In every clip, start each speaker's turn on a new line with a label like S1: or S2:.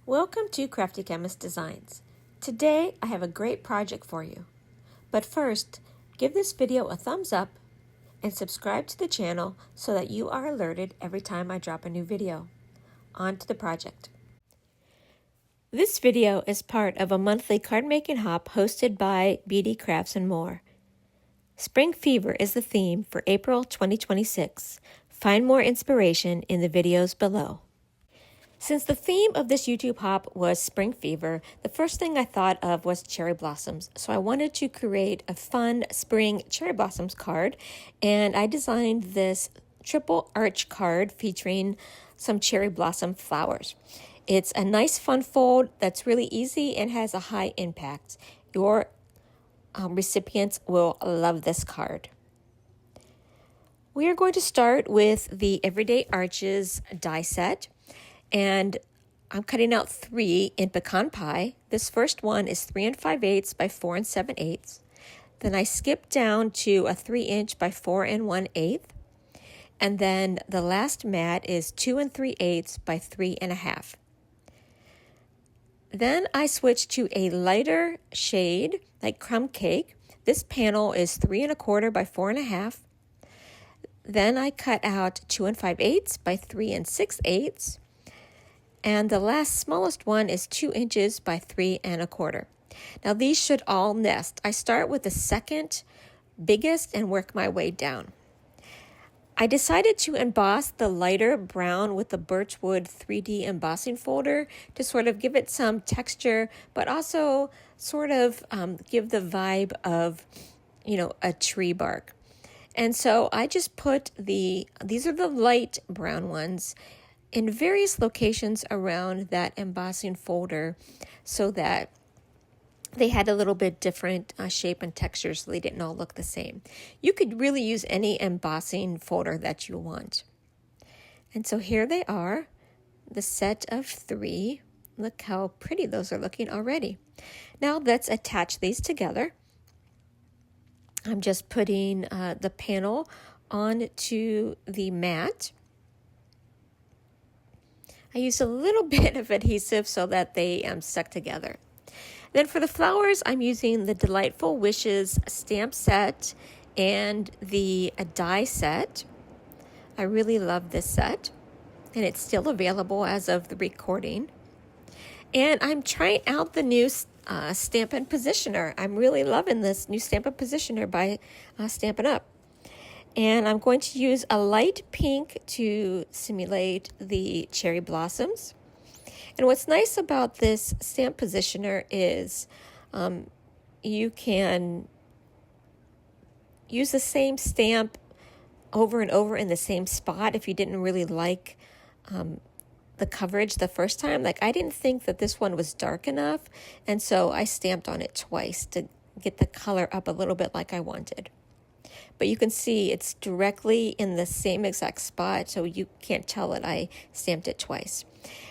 S1: Welcome to Crafty Chemist Designs. Today I have a great project for you. But first, give this video a thumbs up and subscribe to the channel so that you are alerted every time I drop a new video. On to the project. This video is part of a monthly card making hop hosted by BD Crafts and More. Spring Fever is the theme for April 2026. Find more inspiration in the videos below. Since the theme of this YouTube hop was spring fever, the first thing I thought of was cherry blossoms. So I wanted to create a fun spring cherry blossoms card, and I designed this triple arch card featuring some cherry blossom flowers. It's a nice fun fold that's really easy and has a high impact. Your recipients will love this card. We are going to start with the Everyday Arches die set. And I'm cutting out 3 in pecan pie. This first one is 3 5/8 by 4 7/8. Then I skip down to a 3-inch by 4 1/8. And then the last mat is 2 3/8 by 3 1/2. Then I switch to a lighter shade like crumb cake. This panel is 3 1/4 by 4 1/2. Then I cut out 2 5/8 by 3 6/8. And the last smallest one is 2 inches by 3 1/4. Now these should all nest. I start with the second biggest and work my way down. I decided to emboss the lighter brown with the birchwood 3D embossing folder to sort of give it some texture, but also sort of give the vibe of, a tree bark. And so I just put these are the light brown ones, in various locations around that embossing folder so that they had a little bit different shape and texture, so they didn't all look the same. You could really use any embossing folder that you want. And so here they are, the set of 3. Look how pretty those are looking already. Now let's attach these together. I'm just putting the panel onto the mat. I used a little bit of adhesive so that they stuck together. Then for the flowers, I'm using the Delightful Wishes stamp set and the die set. I really love this set, and it's still available as of the recording. And I'm trying out the new Stampin' Positioner. I'm really loving this new Stampin' Positioner by Stampin' Up! And I'm going to use a light pink to simulate the cherry blossoms. And what's nice about this stamp positioner is you can use the same stamp over and over in the same spot if you didn't really like the coverage the first time. Like, I didn't think that this one was dark enough, and so I stamped on it twice to get the color up a little bit like I wanted. But you can see it's directly in the same exact spot, so you can't tell that I stamped it twice.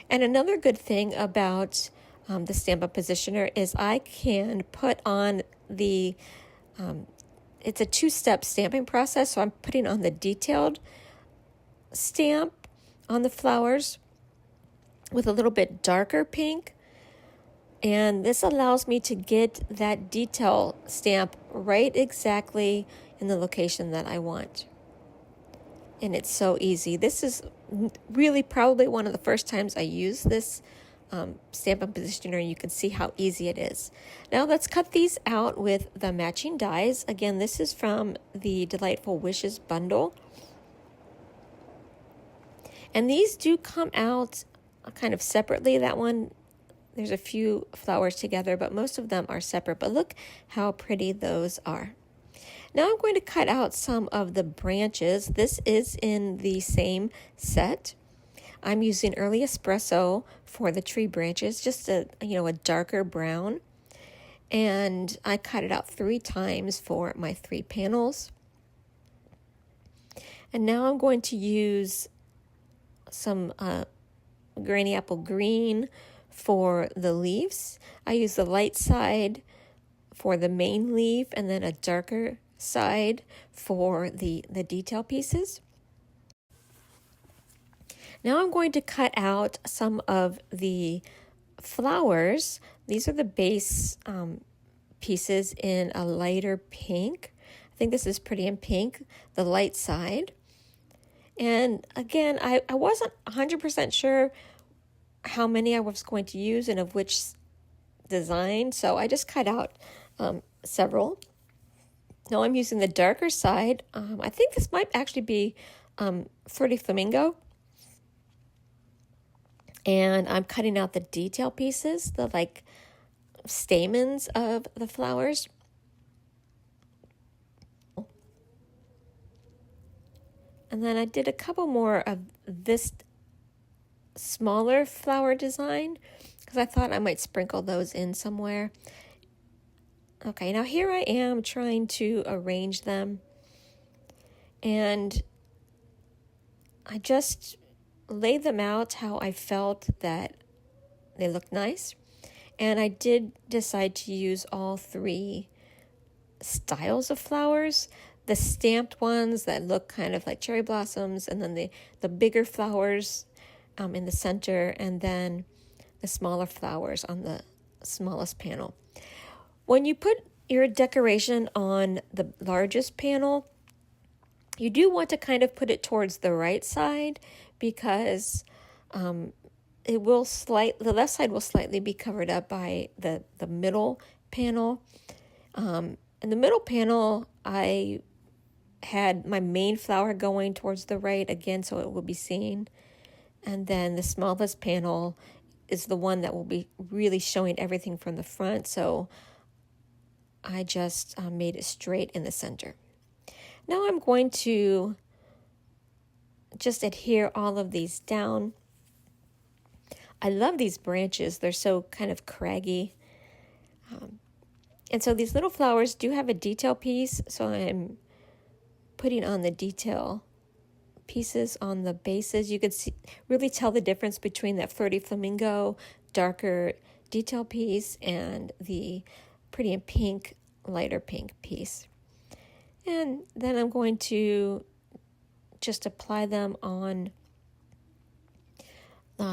S1: And another good thing about the Stampin' Positioner is I can put on the, it's a 2-step stamping process, so I'm putting on the detailed stamp on the flowers with a little bit darker pink. And this allows me to get that detail stamp right exactly in the location that I want. And it's so easy. This is really probably one of the first times I use this Stampin' Positioner. You can see how easy it is. Now let's cut these out with the matching dies. Again, this is from the Delightful Wishes bundle. And these do come out kind of separately. That one, there's a few flowers together, but most of them are separate. But look how pretty those are. Now I'm going to cut out some of the branches. This is in the same set. I'm using Early Espresso for the tree branches, just a darker brown. And I cut it out 3 times for my 3 panels. And now I'm going to use some Granny Apple Green for the leaves. I use the light side for the main leaf and then a darker side for the detail pieces. Now I'm going to cut out some of the flowers, these are the base pieces in a lighter pink. I think this is pretty in pink, the light side. And again, I wasn't 100% sure how many I was going to use and of which design, so I just cut out several. Now I'm using the darker side. I think this might actually be 30 Flamingo. And I'm cutting out the detail pieces, the like stamens of the flowers. And then I did a couple more of this smaller flower design because I thought I might sprinkle those in somewhere. Okay, now here I am trying to arrange them. And I just laid them out how I felt that they looked nice. And I did decide to use all three styles of flowers. The stamped ones that look kind of like cherry blossoms, and then the bigger flowers in the center, and then the smaller flowers on the smallest panel. When you put your decoration on the largest panel, you do want to kind of put it towards the right side because the left side will slightly be covered up by the middle panel. In the middle panel, I had my main flower going towards the right again, so it will be seen. And then the smallest panel is the one that will be really showing everything from the front, so I just made it straight in the center. Now I'm going to just adhere all of these down. I love these branches. They're so kind of craggy. And so these little flowers do have a detail piece, so I'm putting on the detail pieces on the bases. You could really tell the difference between that flirty flamingo, darker detail piece, and the pretty in pink, lighter pink piece. And then I'm going to just apply them on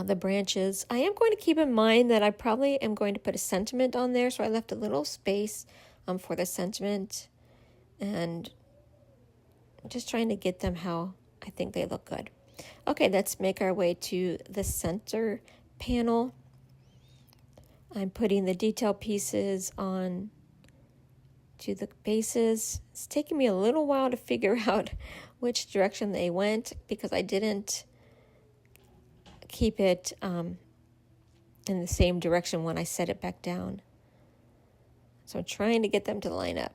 S1: the branches. I am going to keep in mind that I probably am going to put a sentiment on there, so I left a little space for the sentiment, and just trying to get them how I think they look good. Okay, let's make our way to the center panel. I'm putting the detail pieces on to the bases. It's taking me a little while to figure out which direction they went because I didn't keep it in the same direction when I set it back down. So I'm trying to get them to line up.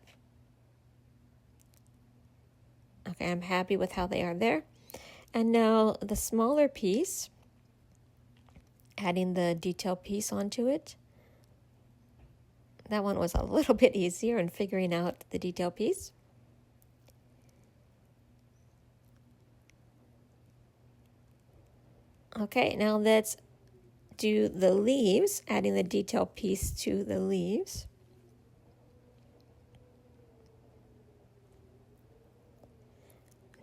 S1: Okay, I'm happy with how they are there. And now the smaller piece, adding the detail piece onto it. That one was a little bit easier in figuring out the detail piece. Okay, now let's do the leaves, adding the detail piece to the leaves.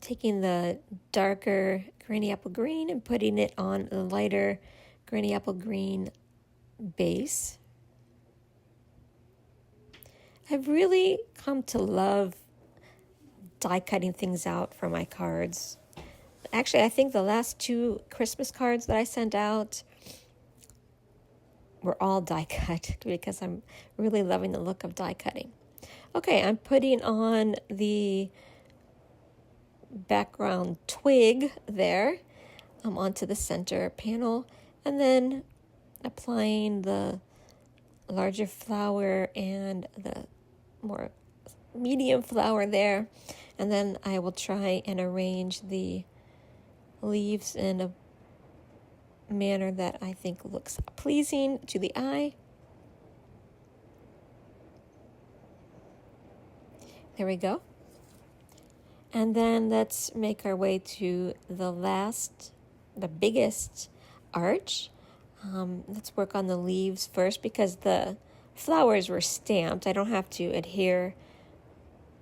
S1: Taking the darker granny apple green and putting it on the lighter granny apple green base. I've really come to love die cutting things out for my cards. Actually, I think the last 2 Christmas cards that I sent out were all die cut because I'm really loving the look of die cutting. Okay, I'm putting on the background twig there onto the center panel, and then applying the larger flower and the more medium flower there, and then I will try and arrange the leaves in a manner that I think looks pleasing to the eye. There we go. And then let's make our way to the biggest arch. Let's work on the leaves first because the flowers were stamped. I don't have to adhere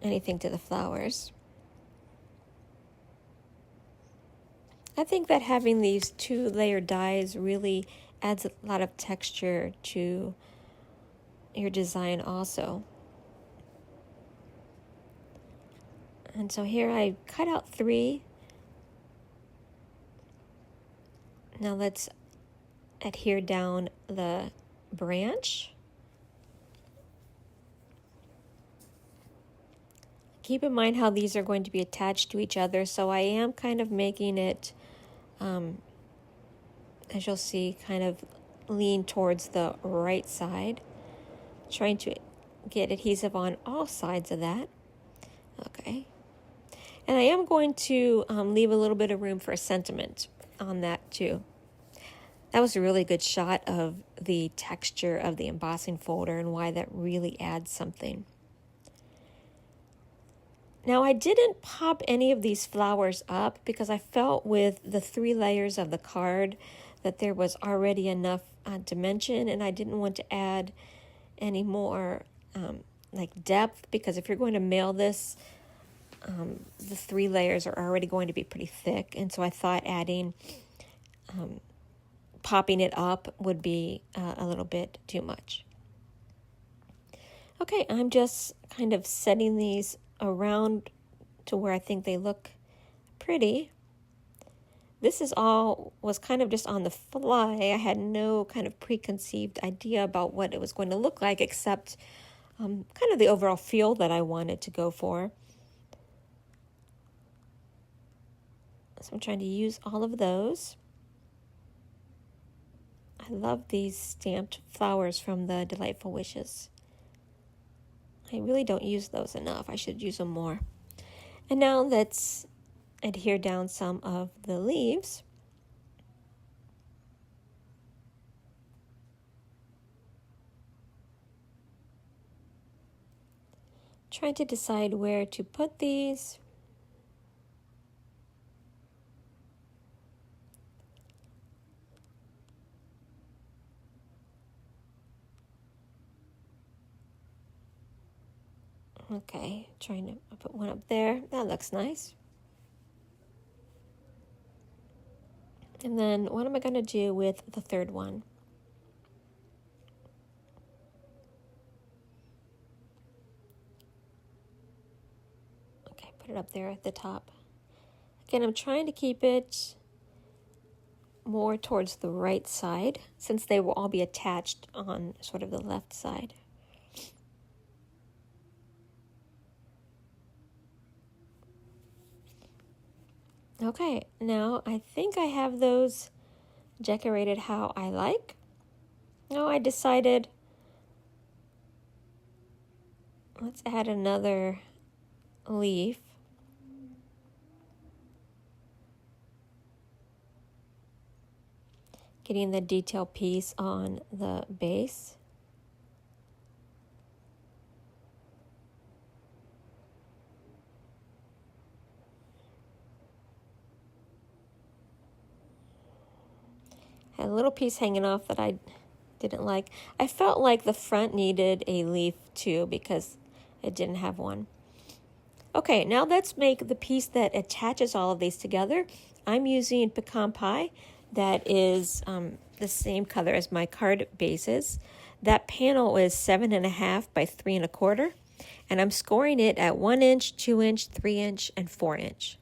S1: anything to the flowers. I think that having these 2-layer dies really adds a lot of texture to your design also. And so here I cut out 3. Now let's adhere down the branch. Keep in mind how these are going to be attached to each other, so I am kind of making it, as you'll see, kind of lean towards the right side, trying to get adhesive on all sides of that. Okay. And I am going to leave a little bit of room for a sentiment on that too. That was a really good shot of the texture of the embossing folder and why that really adds something. Now I didn't pop any of these flowers up because I felt with the 3 layers of the card that there was already enough dimension, and I didn't want to add any more like depth, because if you're going to mail this, the 3 layers are already going to be pretty thick, and so I thought adding popping it up would be a little bit too much. Okay, I'm just kind of setting these around to where I think they look pretty. This was kind of just on the fly. I had no kind of preconceived idea about what it was going to look like, except kind of the overall feel that I wanted to go for. So I'm trying to use all of those. I love these stamped flowers from the Delightful Wishes. I really don't use those enough. I should use them more. And now let's adhere down some of the leaves. Trying to decide where to put these. Okay, trying to put one up there. That looks nice. And then what am I going to do with the 3rd one? Okay, put it up there at the top. Again, I'm trying to keep it more towards the right side, since they will all be attached on sort of the left side. Okay, now I think I have those decorated how I like. Now I decided, let's add another leaf. Getting the detail piece on the base. Had a little piece hanging off that I didn't like. I felt like the front needed a leaf too because it didn't have one. Okay, now let's make the piece that attaches all of these together. I'm using pecan pie that is the same color as my card bases. That panel is 7.5 by 3 1/4, and I'm scoring it at 1 inch, 2 inch, 3 inch, and 4 inch.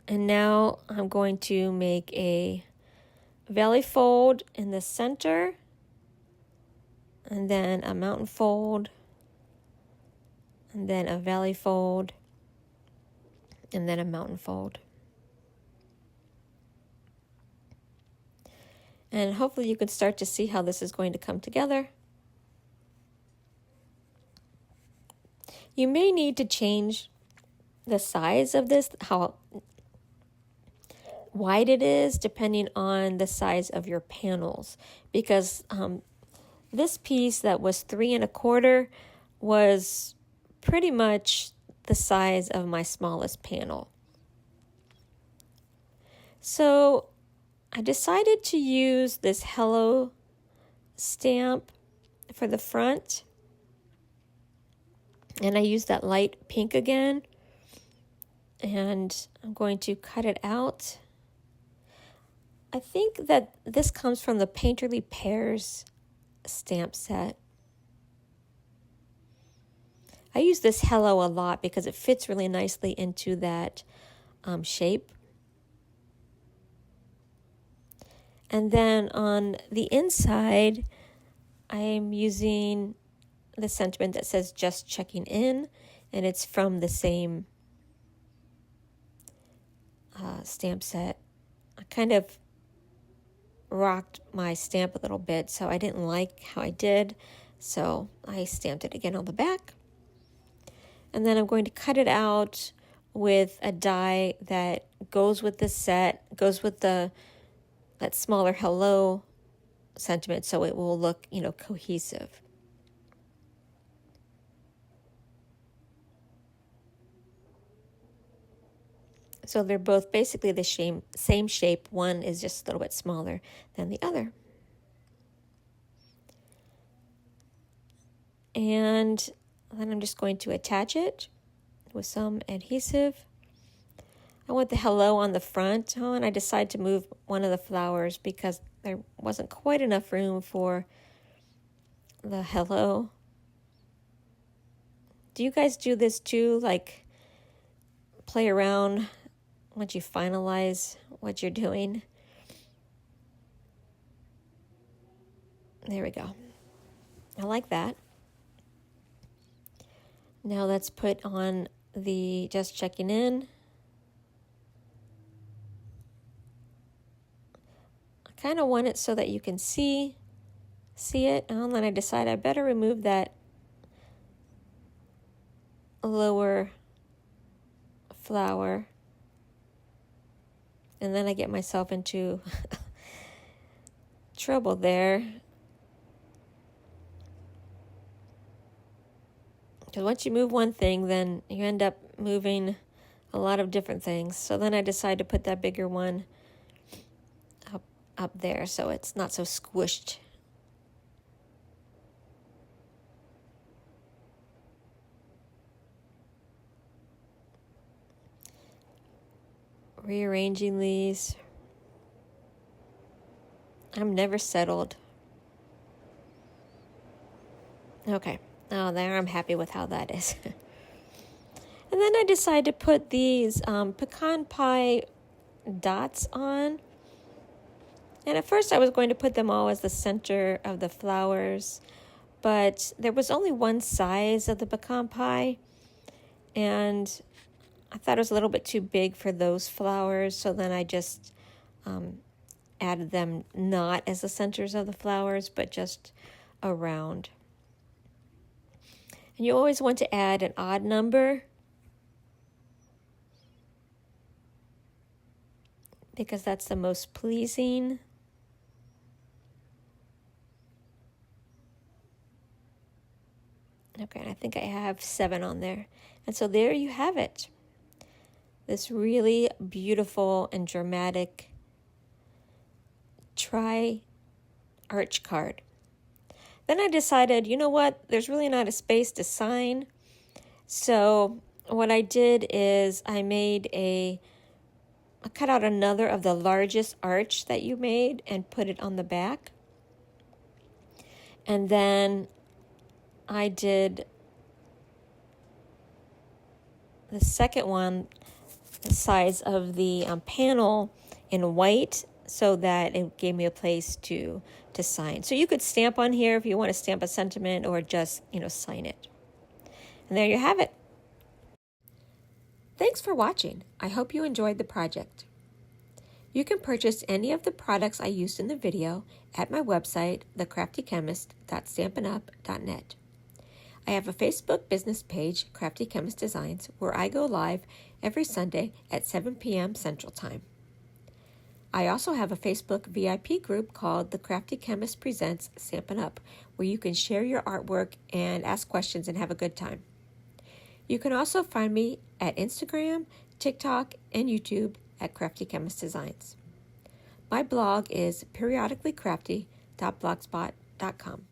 S1: And now I'm going to make a valley fold in the center, and then a mountain fold, and then a valley fold, and then a mountain fold. And hopefully you can start to see how this is going to come together. You may need to change the size of this, how wide it is, depending on the size of your panels, because this piece that was 3 1/4 was pretty much the size of my smallest panel. So I decided to use this Hello stamp for the front, and I used that light pink again. and I'm going to cut it out. I think that this comes from the Painterly Pears stamp set. I use this hello a lot because it fits really nicely into that shape. And then on the inside, I'm using the sentiment that says just checking in, and it's from the same stamp set. I kind of rocked my stamp a little bit, so I didn't like how I did, so I stamped it again on the back. And then I'm going to cut it out with a die that goes with the set, goes with that smaller hello sentiment, so it will look, cohesive. So they're both basically the same shape. One is just a little bit smaller than the other. And then I'm just going to attach it with some adhesive. I want the hello on the front. Oh, and I decided to move one of the flowers because there wasn't quite enough room for the hello. Do you guys do this too? Like, play around once you finalize what you're doing? There we go. I like that. Now let's put on the just checking in. I kind of want it so that you can see it, and then I decide I better remove that lower flower, and then I get myself into trouble there. Because once you move one thing, then you end up moving a lot of different things. So then I decide to put that bigger one up there so it's not so squished. Rearranging these. I'm never settled. Okay. Oh, there, I'm happy with how that is. And then I decided to put these pecan pie dots on. And at first I was going to put them all as the center of the flowers, but there was only one size of the pecan pie, and I thought it was a little bit too big for those flowers, so then I just added them not as the centers of the flowers, but just around. And you always want to add an odd number because that's the most pleasing. Okay, and I think I have 7 on there. And so there you have it. This really beautiful and dramatic tri-arch card. Then I decided, you know what, there's really not a space to sign. So what I did is I cut out another of the largest arch that you made and put it on the back. And then I did the second one, the size of the panel in white, so that it gave me a place to sign. So you could stamp on here if you want to stamp a sentiment or just, sign it. And there you have it. Thanks for watching. I hope you enjoyed the project. You can purchase any of the products I used in the video at my website, thecraftychemist.stampinup.net. I have a Facebook business page, Crafty Chemist Designs, where I go live every Sunday at 7 p.m. Central Time. I also have a Facebook VIP group called The Crafty Chemist Presents Stampin' Up, where you can share your artwork and ask questions and have a good time. You can also find me at Instagram, TikTok, and YouTube at Crafty Chemist Designs. My blog is periodicallycrafty.blogspot.com.